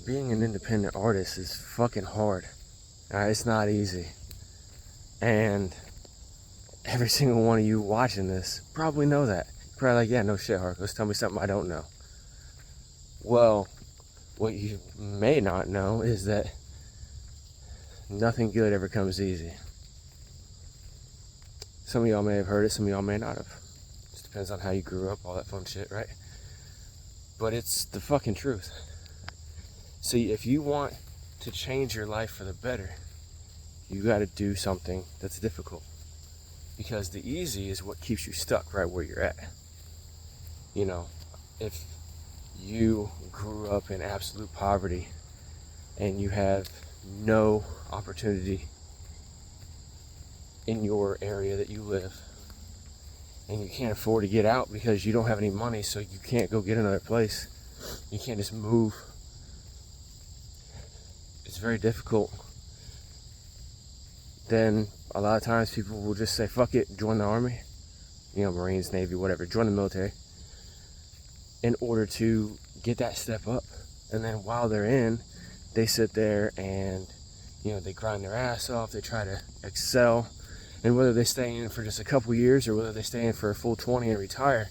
being an independent artist is fucking hard. It's not easy. And every single one of you watching this probably know that. You're probably like, yeah, no shit, Harkos, tell me something I don't know. Well, what you may not know is that nothing good ever comes easy. Some of y'all may have heard it, some of y'all may not have. Just depends on how you grew up, all that fun shit, right? But it's the fucking truth. See, if you want to change your life for the better, you gotta do something that's difficult. Because the easy is what keeps you stuck right where you're at. You know, if you grew up in absolute poverty and you have no opportunity in your area that you live, and you can't afford to get out because you don't have any money, so you can't go get another place, you can't just move, it's very difficult. Then a lot of times people will just say, fuck it, join the army, you know, Marines, Navy, whatever, join the military in order to get that step up. And then while they're in, they sit there and, you know, they grind their ass off, they try to excel. And whether they stay in for just a couple years or whether they stay in for a full 20 and retire,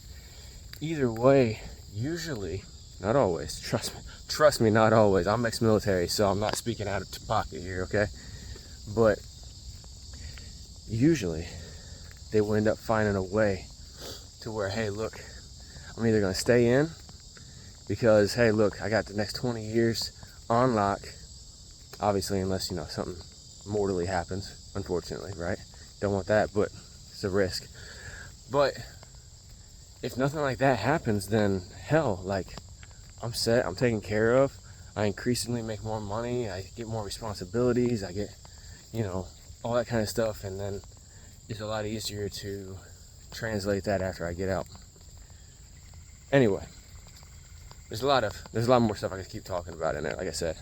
either way, usually, not always, trust me, not always. I'm ex-military, so I'm not speaking out of pocket here, okay? But usually, they will end up finding a way to where, hey, look, I'm either going to stay in because, hey, look, I got the next 20 years on lock, obviously, unless, you know, something mortally happens, unfortunately, right? Don't want that, but it's a risk. But if nothing like that happens, then hell, like, I'm set, I'm taken care of, I increasingly make more money, I get more responsibilities, I get, you know, all that kind of stuff, and then it's a lot easier to translate that after I get out. Anyway, there's a lot more stuff I could keep talking about in there, like I said,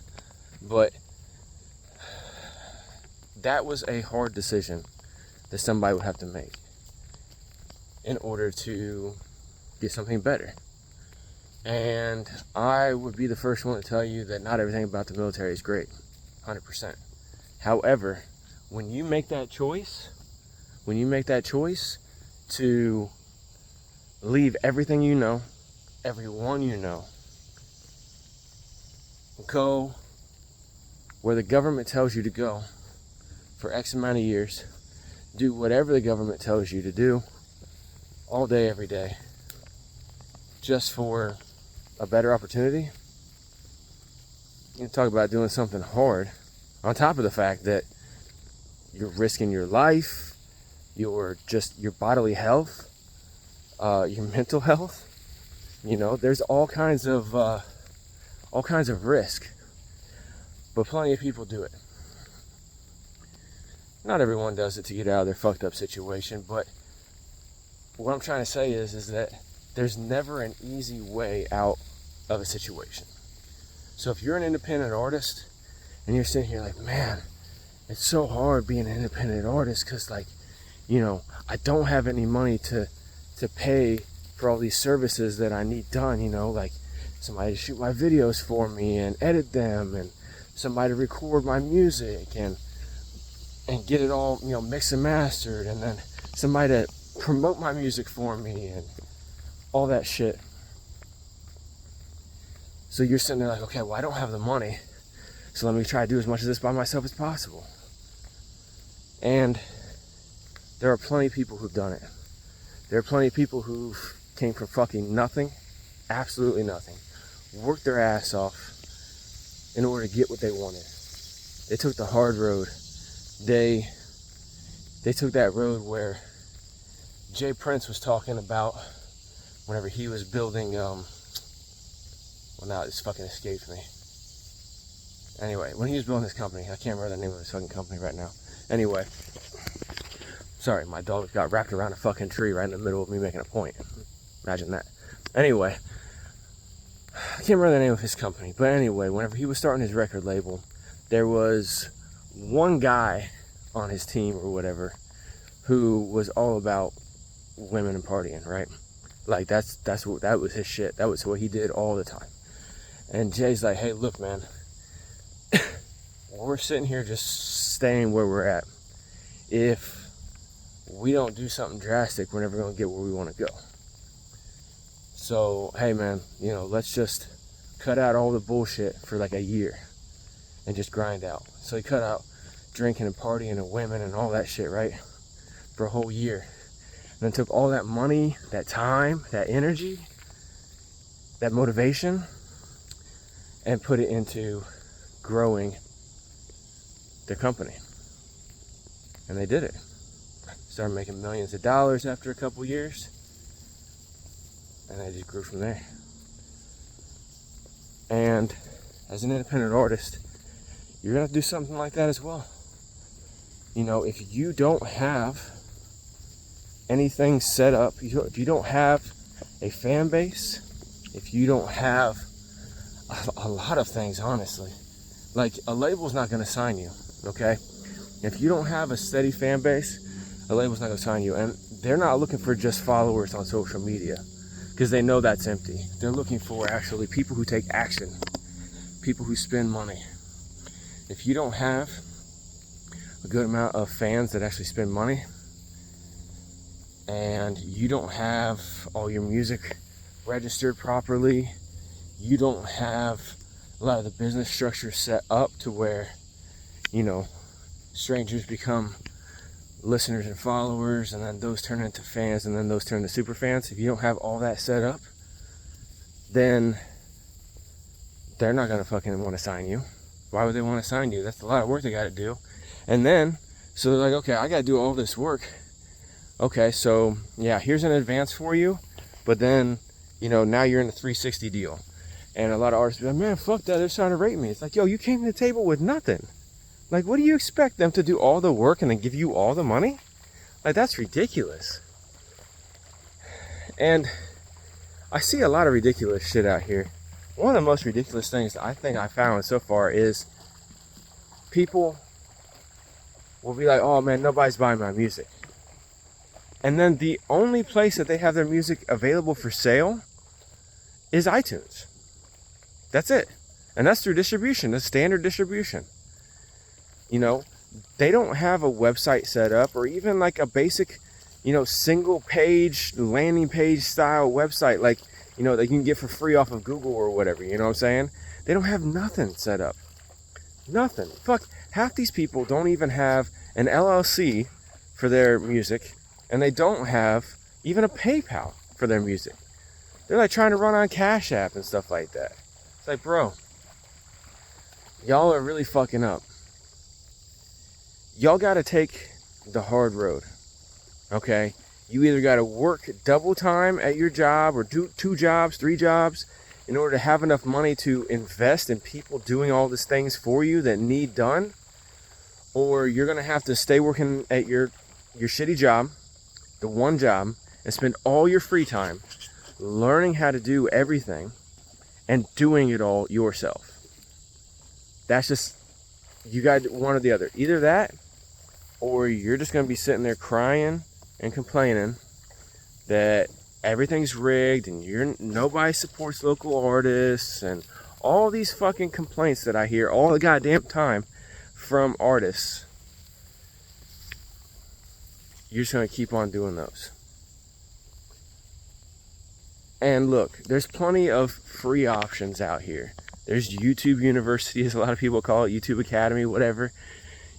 but that was a hard decision that somebody would have to make in order to get something better. And I would be the first one to tell you that not everything about the military is great, 100%. However, when you make that choice to leave everything you know, everyone you know, go where the government tells you to go for X amount of years, do whatever the government tells you to do all day, every day, just for a better opportunity. You talk about doing something hard on top of the fact that you're risking your life, your bodily health, your mental health. You know, there's all kinds of risk, but plenty of people do it. Not everyone does it to get out of their fucked up situation, but what I'm trying to say is that there's never an easy way out of a situation. So if you're an independent artist and you're sitting here like, man, it's so hard being an independent artist because, like, you know, I don't have any money to pay for all these services that I need done, you know, like somebody to shoot my videos for me and edit them, and somebody to record my music and get it all, you know, mixed and mastered, and then somebody to promote my music for me and all that shit. So you're sitting there like, okay, well, I don't have the money, so let me try to do as much of this by myself as possible. And there are plenty of people who've done it. There are plenty of people who came from fucking nothing, absolutely nothing, worked their ass off in order to get what they wanted. They took the hard road. They took that road where Jay Prince was talking about whenever he was building, well, now it's fucking escaped me. Anyway, when he was building his company, I can't remember the name of his fucking company right now. Anyway, sorry, my dog got wrapped around a fucking tree right in the middle of me making a point. Imagine that. Anyway, I can't remember the name of his company, but anyway, whenever he was starting his record label, there was one guy on his team or whatever who was all about women and partying, right? Like that was his shit. That was what he did all the time. And Jay's like, hey, look, man, we're sitting here just staying where we're at. If we don't do something drastic, we're never going to get where we want to go. So, hey man, let's just cut out all the bullshit for like a year and just grind out. So he cut out drinking and partying and women and all that shit, right? For a whole year. And then took all that money, that time, that energy, that motivation, and put it into growing their company. And they did it. Started making millions of dollars after a couple years. And they just grew from there. And as an independent artist, you're going to do something like that as well. If you don't have anything set up, if you don't have a fan base, if you don't have a lot of things, honestly, like a label's not going to sign you, okay? If you don't have a steady fan base, a label's not going to sign you. And they're not looking for just followers on social media, because they know that's empty. They're looking for actually people who take action, people who spend money. If you don't have a good amount of fans that actually spend money, and you don't have all your music registered properly, you don't have a lot of the business structure set up to where, strangers become listeners and followers, and then those turn into fans, and then those turn into super fans. If you don't have all that set up, then they're not gonna fucking want to sign you. Why would they want to sign you? That's a lot of work they got to do. And then, so they're like, okay, I got to do all this work. Okay, so yeah, here's an advance for you, but then, now you're in a 360 deal. And a lot of artists be like, man, fuck that, they're trying to rape me. It's like, yo, you came to the table with nothing. Like, what do you expect them to do all the work and then give you all the money? Like, that's ridiculous. And I see a lot of ridiculous shit out here. One of the most ridiculous things I think I found so far is people will be like, oh man, nobody's buying my music. And then the only place that they have their music available for sale is iTunes. That's it. And that's through distribution, the standard distribution. They don't have a website set up, or even like a basic, single page, landing page style website, like, that you can get for free off of Google or whatever, you know what I'm saying? They don't have nothing set up. Nothing. Fuck, half these people don't even have an LLC for their music, and they don't have even a PayPal for their music. They're like trying to run on Cash App and stuff like that. It's like, bro, y'all are really fucking up. Y'all got to take the hard road, okay? You either got to work double time at your job, or do 2 jobs, 3 jobs, in order to have enough money to invest in people doing all these things for you that need done, or you're going to have to stay working at your shitty job, the one job, and spend all your free time learning how to do everything and doing it all yourself. That's just, you got one or the other. Either that, or you're just going to be sitting there crying and complaining that everything's rigged and nobody supports local artists, and all these fucking complaints that I hear all the goddamn time from artists. You're just going to keep on doing those. And look, there's plenty of free options out here. There's YouTube University, as a lot of people call it, YouTube Academy, whatever.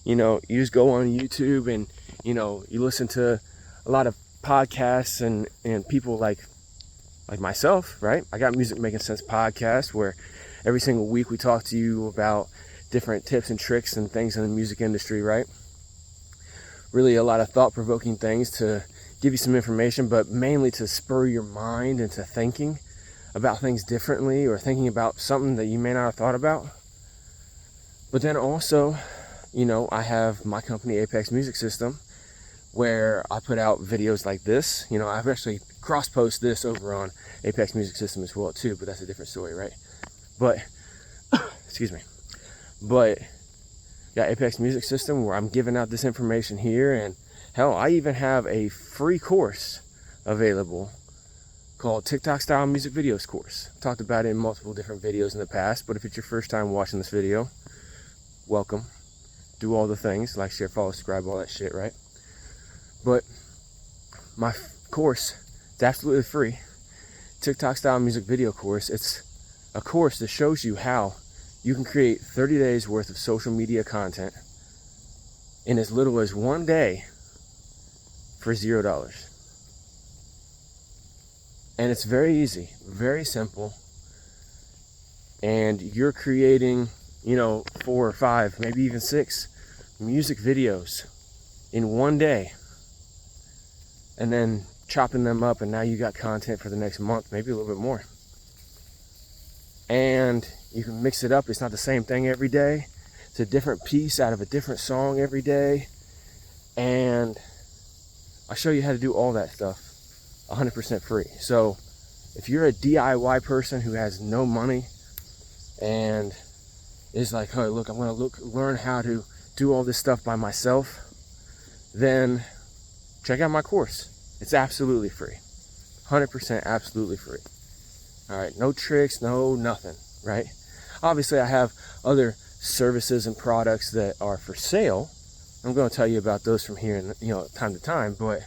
You just go on YouTube and, you listen to a lot of podcasts and people like myself, right? I got Music Making Sense podcast, where every single week we talk to you about different tips and tricks and things in the music industry, right? Really a lot of thought-provoking things to give you some information, but mainly to spur your mind into thinking about things differently, or thinking about something that you may not have thought about. But then also, I have my company, Apex Music System, where I put out videos like this. I've actually cross-post this over on Apex Music System as well too, but that's a different story, right? But, excuse me. But, yeah, Apex Music System, where I'm giving out this information here, and hell, I even have a free course available called TikTok Style Music Videos Course. I've talked about it in multiple different videos in the past, but if it's your first time watching this video, welcome. Do all the things, like, share, follow, subscribe, all that shit, right? But my course, it's absolutely free. TikTok style music video course. It's a course that shows you how you can create 30 days worth of social media content in as little as 1 day for $0. And it's very easy, very simple. And you're creating, 4 or 5, maybe even 6 music videos in 1 day. And then chopping them up, and now you got content for the next month, maybe a little bit more. And you can mix it up. It's not the same thing every day. It's a different piece out of a different song every day. And I'll show you how to do all that stuff 100% free. So if you're a DIY person who has no money and is like, hey, look, I'm going to learn how to do all this stuff by myself, then check out my course. It's absolutely free. 100% absolutely free. All right, no tricks, no nothing, right? Obviously, I have other services and products that are for sale. I'm going to tell you about those from here and time to time, but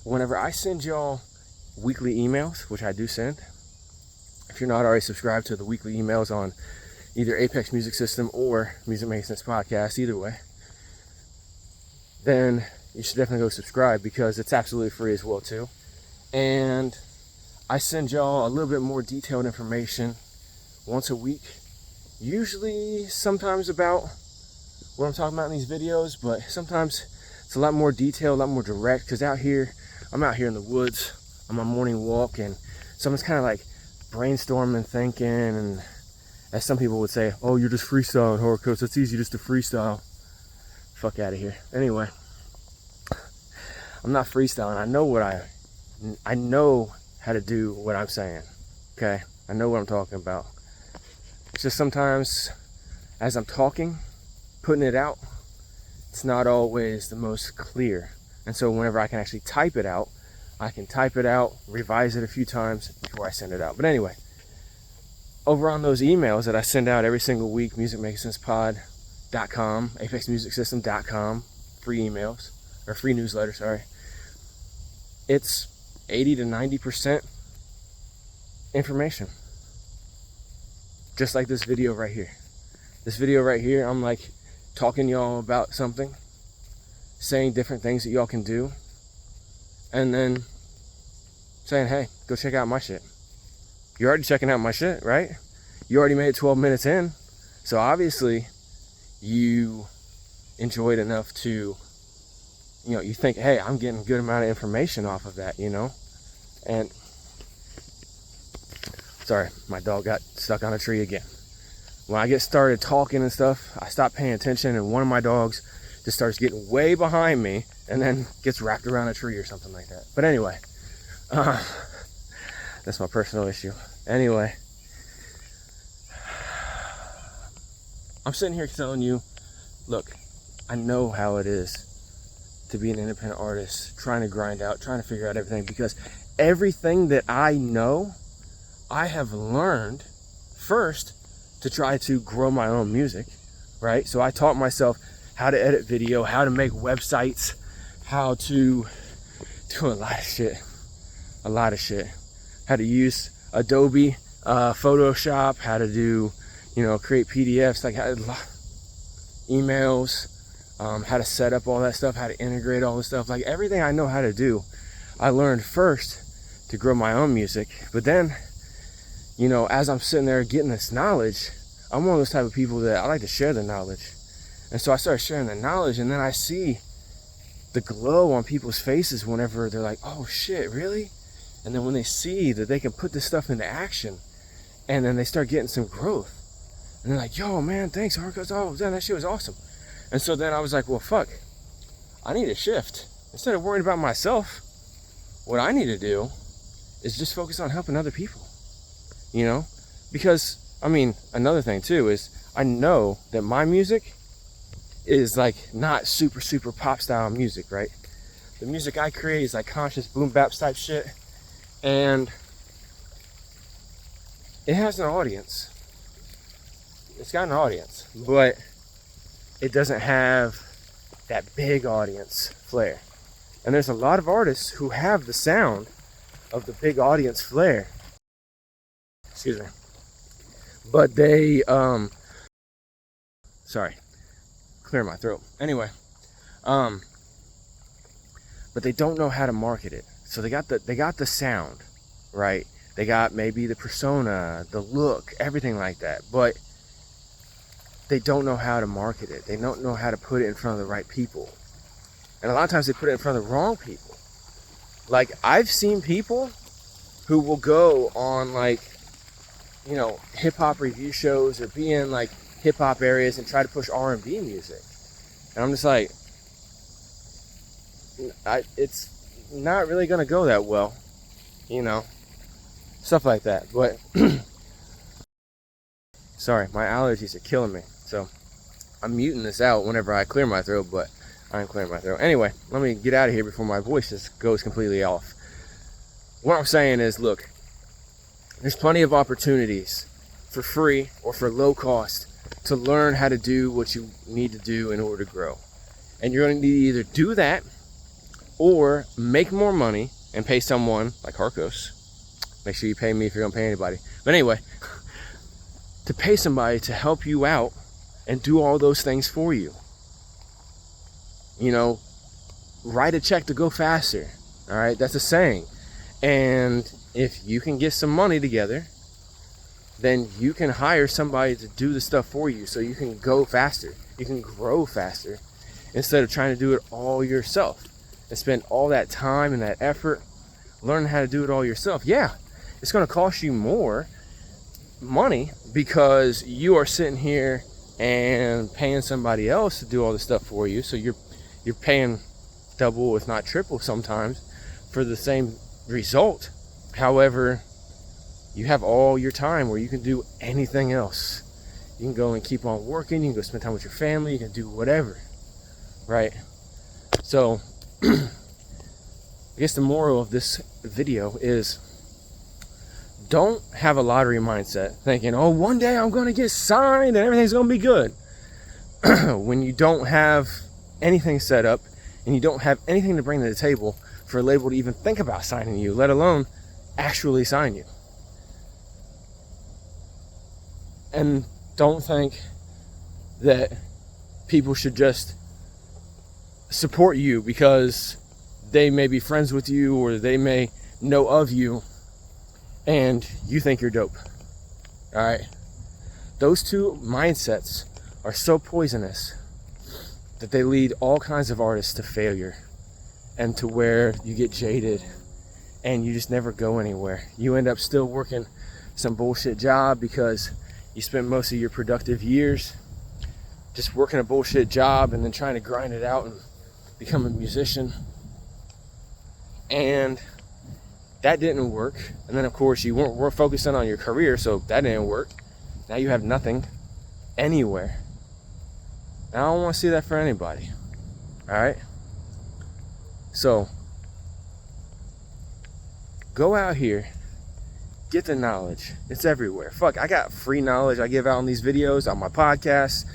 whenever I send y'all weekly emails, which I do send, if you're not already subscribed to the weekly emails on either Apex Music System or Music Making Sense Podcast, either way, then you should definitely go subscribe, because it's absolutely free as well too. And I send y'all a little bit more detailed information once a week, usually sometimes about what I'm talking about in these videos, but sometimes it's a lot more detailed, a lot more direct, because I'm out here in the woods on my morning walk, and someone's kind of like brainstorming, thinking, and as some people would say, oh, you're just freestyling, Horror Coach, it's easy just to freestyle. Fuck out of here. Anyway, I'm not freestyling. I know how to do what I'm saying. Okay? I know what I'm talking about. It's just sometimes as I'm talking, putting it out, it's not always the most clear. And so whenever I can actually type it out, I can type it out, revise it a few times before I send it out. But anyway, over on those emails that I send out every single week, musicmakingsensepod.com, apexmusicsystem.com, free emails, or free newsletter, sorry. It's 80 to 90% information. Just like this video right here. This video right here, I'm like talking to y'all about something, saying different things that y'all can do, and then saying, hey, go check out my shit. You're already checking out my shit, right? You already made it 12 minutes in. So obviously you enjoyed enough to, you think, hey, I'm getting a good amount of information off of that, And sorry, my dog got stuck on a tree again. When I get started talking and stuff, I stop paying attention, and one of my dogs just starts getting way behind me and then gets wrapped around a tree or something like that. But anyway, that's my personal issue. Anyway, I'm sitting here telling you, look, I know how it is to be an independent artist, trying to grind out, trying to figure out everything, because everything that I know, I have learned first to try to grow my own music, right? So I taught myself how to edit video, how to make websites, how to do a lot of shit, how to use Adobe Photoshop, how to do, create PDFs, like emails, how to set up all that stuff, how to integrate all this stuff, like everything I know how to do, I learned first to grow my own music. But then, as I'm sitting there getting this knowledge, I'm one of those type of people that I like to share the knowledge. And so I started sharing the knowledge, and then I see the glow on people's faces whenever they're like, oh shit, really? And then when they see that they can put this stuff into action, and then they start getting some growth, and they're like, yo man, thanks Harcos, oh man, that shit was awesome. And so then I was like, well fuck, I need a shift. Instead of worrying about myself, what I need to do is just focus on helping other people, because another thing too is I know that my music is like not super pop style music, right? The music I create is like conscious boom bap type shit, and it has an audience. It's got an audience, but it doesn't have that big audience flair. And there's a lot of artists who have the sound of the big audience flair. Excuse me. But they, sorry, clear my throat. Anyway, but they don't know how to market it. So they got the sound, right? They got maybe the persona, the look, everything like that. But they don't know how to market it. They don't know how to put it in front of the right people. And a lot of times they put it in front of the wrong people. Like, I've seen people who will go on, like, you know, hip-hop review shows or be in, like, hip-hop areas and try to push R&B music. And I'm just like, it's not really going to go that well, you know, stuff like that. But, sorry, my allergies are killing me. So, I'm muting this out whenever I clear my throat, but I'm clearing my throat. Anyway, let me get out of here before my voice just goes completely off. What I'm saying is, look, there's plenty of opportunities for free or for low cost to learn how to do what you need to do in order to grow. And you're going to need to either do that or make more money and pay someone like Harkos. Make sure you pay me if you're going to pay anybody. But anyway, to pay somebody to help you out and do all those things for you. You know, write a check to go faster. All right, that's a saying. And if you can get some money together, then you can hire somebody to do the stuff for you so you can go faster. You can grow faster instead of trying to do it all yourself and spend all that time and that effort learning how to do it all yourself. Yeah, it's going to cost you more money because you are sitting here and paying somebody else to do all the stuff for you. So you're paying double, if not triple sometimes, for the same result. However, you have all your time where you can do anything else. You can go and keep on working. You can go spend time with your family. You can do whatever, right? So, I guess the moral of this video is don't have a lottery mindset thinking, oh, one day I'm going to get signed and everything's going to be good. When you don't have anything set up and you don't have anything to bring to the table for a label to even think about signing you, let alone actually sign you. And don't think that people should just support you because they may be friends with you or they may know of you and you think you're dope. All right. Those two mindsets are so poisonous that they lead all kinds of artists to failure and to where you get jaded and you just never go anywhere. You end up still working some bullshit job because you spent most of your productive years just working a bullshit job and then trying to grind it out and become a musician. And that didn't work. And then, of course, you weren't focusing on your career, so that didn't work. Now you have nothing anywhere. And I don't want to see that for anybody. All right? So, go out here, get the knowledge. It's everywhere. Fuck, I got free knowledge I give out on these videos, on my podcast,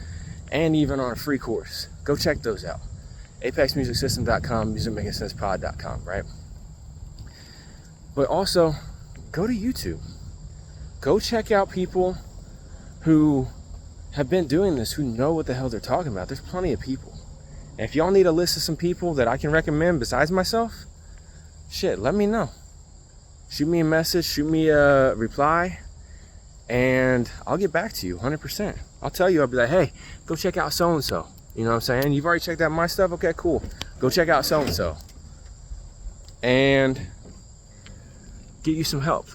and even on a free course. Go check those out. ApexMusicSystem.com, MusicMakingSensePod.com, right? But also, go to YouTube. Go check out people who have been doing this, who know what the hell they're talking about. There's plenty of people. And if y'all need a list of some people that I can recommend besides myself, shit, let me know. Shoot me a message, shoot me a reply, and I'll get back to you 100%. I'll tell you, I'll be like, hey, go check out so-and-so. You know what I'm saying? You've already checked out my stuff? Okay, cool. Go check out so-and-so. And get you some help.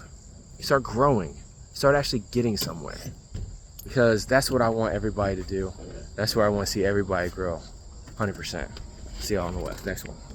Start growing. Start actually getting somewhere. Because that's what I want everybody to do. That's where I want to see everybody grow. 100%. See y'all on the next one.